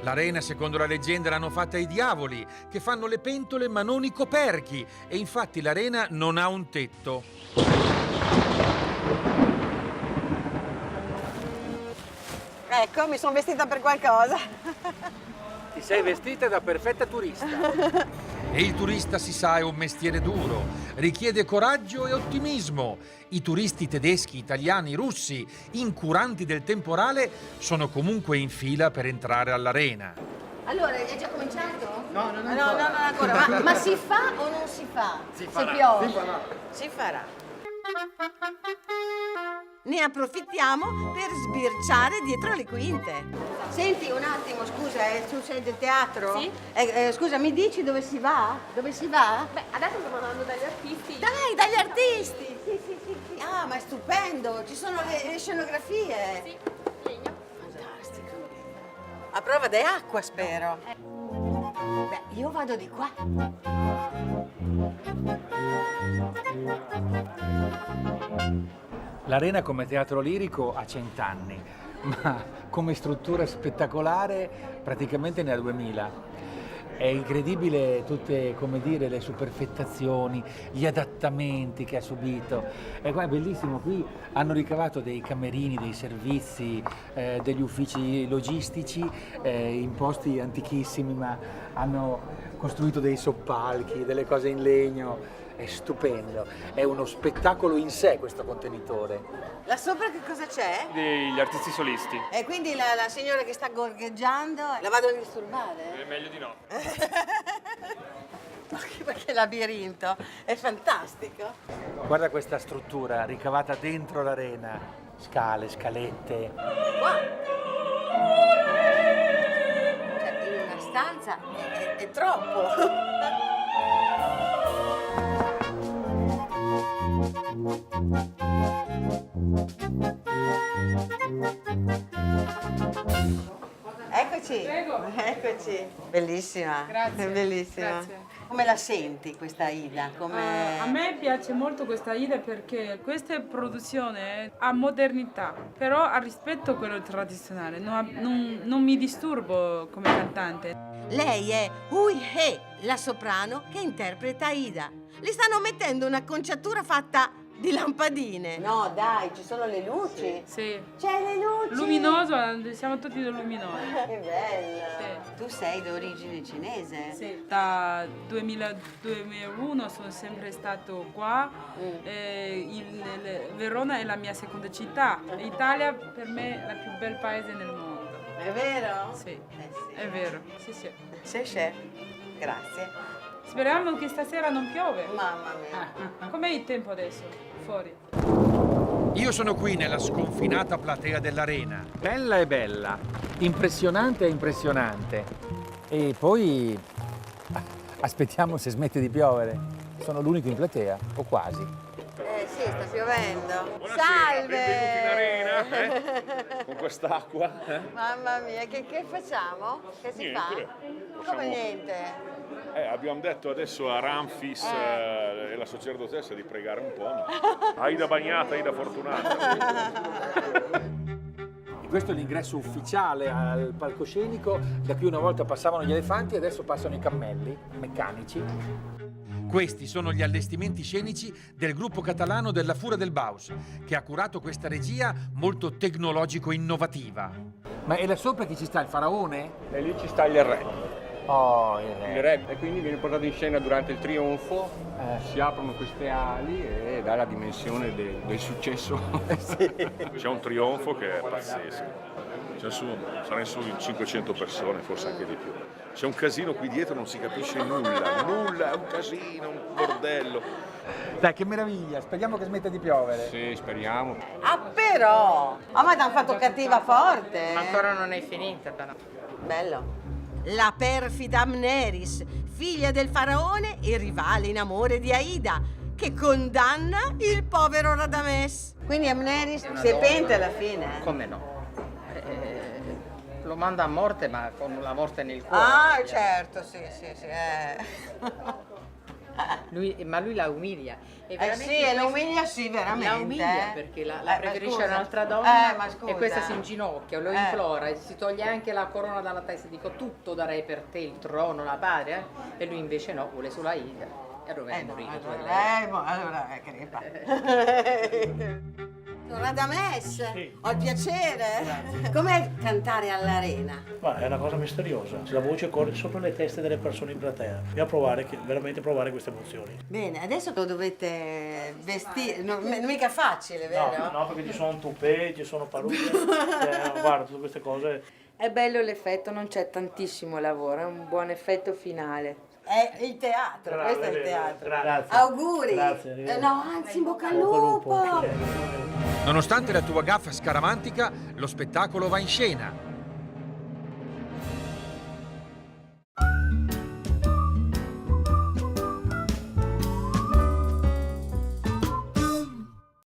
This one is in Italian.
L'arena, secondo la leggenda, l'hanno fatta i diavoli, che fanno le pentole ma non i coperchi, e infatti l'arena non ha un tetto. Ecco, mi sono vestita per qualcosa. Ti sei vestita da perfetta turista. E il turista, si sa, è un mestiere duro, richiede coraggio e ottimismo. I turisti tedeschi, italiani, russi, incuranti del temporale, sono comunque in fila per entrare all'arena. Allora, è già cominciato? No, non ancora. Ma si fa o non si fa? Si Se farà, piove? si farà. Si farà. Ne approfittiamo per sbirciare dietro le quinte. Senti un attimo, scusa, tu sei del teatro? Sì. Scusa, mi dici dove si va? Dove si va? Beh, adesso stiamo andando dagli artisti. Dai, dagli artisti! Sì. Ah, ma è stupendo! Ci sono le scenografie! Sì, legno. Fantastico! A prova di acqua, spero! Beh, io vado di qua. L'Arena come teatro lirico ha 100 anni, ma come struttura spettacolare praticamente ne ha 2000. È incredibile tutte, come dire, le superfettazioni, gli adattamenti che ha subito. E qua è bellissimo, qui hanno ricavato dei camerini, dei servizi, degli uffici logistici in posti antichissimi, ma hanno costruito dei soppalchi, delle cose in legno. È stupendo, è uno spettacolo in sé questo contenitore. Là sopra che cosa c'è? Degli artisti solisti. E quindi la signora che sta gorgheggiando, la vado a disturbare? È meglio di no. Ma che labirinto, è fantastico. Guarda questa struttura ricavata dentro l'arena, scale, scalette. Wow. Cioè, in una stanza è troppo. Eccoci. Prego. Eccoci. Bellissima. Grazie, Bellissima. grazie. Come la senti questa Aida? A me piace molto questa idea perché questa produzione ha modernità, però ha rispetto a quello tradizionale, non mi disturbo come cantante. Lei è Hui He, la soprano che interpreta Aida. Le stanno mettendo un'acconciatura fatta di lampadine. No, dai, ci sono le luci. Sì. C'è le luci. Luminoso, siamo tutti luminosi. Che bello. Sì. Tu sei d'origine cinese? Sì. Da 2001 sono sempre stato qua. Verona è la mia seconda città. L'Italia per me è il più bel paese nel mondo. È vero? Sì, Sì. è vero. Sì, sì. Sì. Grazie. Speriamo che stasera non piove. Mamma mia. Com'è il tempo adesso? Fuori. Io sono qui nella sconfinata platea dell'arena. Bella e bella, impressionante e impressionante. E poi aspettiamo se smette di piovere. Sono l'unico in platea, o quasi. Sì, sta piovendo. Buonasera, Salve. benvenuti in arena, con quest'acqua. Mamma mia, che facciamo? Che si Niente, fa? possiamo- Come niente? Abbiamo detto adesso a Ramfis e la sacerdotessa di pregare un po'. No? Aida bagnata, Aida fortunata. E questo è l'ingresso ufficiale al palcoscenico, da cui una volta passavano gli elefanti e adesso passano i cammelli meccanici. Questi sono gli allestimenti scenici del gruppo catalano della Fura del Baus, che ha curato questa regia molto tecnologico-innovativa. Ma è là sopra che ci sta il faraone? E lì ci sta il re. Oh, il Il re. re, e quindi viene portato in scena durante il trionfo, si aprono queste ali e dà la dimensione del successo. C'è un trionfo che è pazzesco. Saranno su 500 persone, forse anche di più. C'è un casino qui dietro, non si capisce nulla, è un casino, un bordello. Dai, che meraviglia, speriamo che smetta di piovere. Sì, speriamo. Ah, però! Ah, ma ti hanno fatto cattiva forte! Ancora non è finita però. Bello. La perfida Amneris, figlia del faraone e rivale in amore di Aida, che condanna il povero Radames. Quindi Amneris si pente alla fine? Come no? Lo manda a morte ma con la morte nel cuore. Ah, certo, sì. Ma lui la umilia. E veramente sì, e la umilia sì, veramente. La umilia perché la preferisce scusa. un'altra donna ma scusa. e questa si inginocchia, lo implora e si toglie anche la corona dalla testa. Dico tutto darei per te, il trono, la patria. E lui invece no, vuole solo Aida. E allora è morito. Allora è crepa. Radames, ho il piacere. Com'è cantare all'arena? Ma è una cosa misteriosa, la voce corre sopra le teste delle persone in platea. Bisogna provare, veramente provare queste emozioni. Bene, adesso lo dovete vestire, non è mica facile, vero? No, perché ci sono tupè, ci sono parrucche, guarda, tutte queste cose. È bello l'effetto, non c'è tantissimo lavoro, è un buon effetto finale. È il teatro, Bravo, questo è il vero, teatro. grazie. Auguri! Grazie, arrivederci. No, anzi, in bocca al lupo! Nonostante la tua gaffa scaramantica, lo spettacolo va in scena.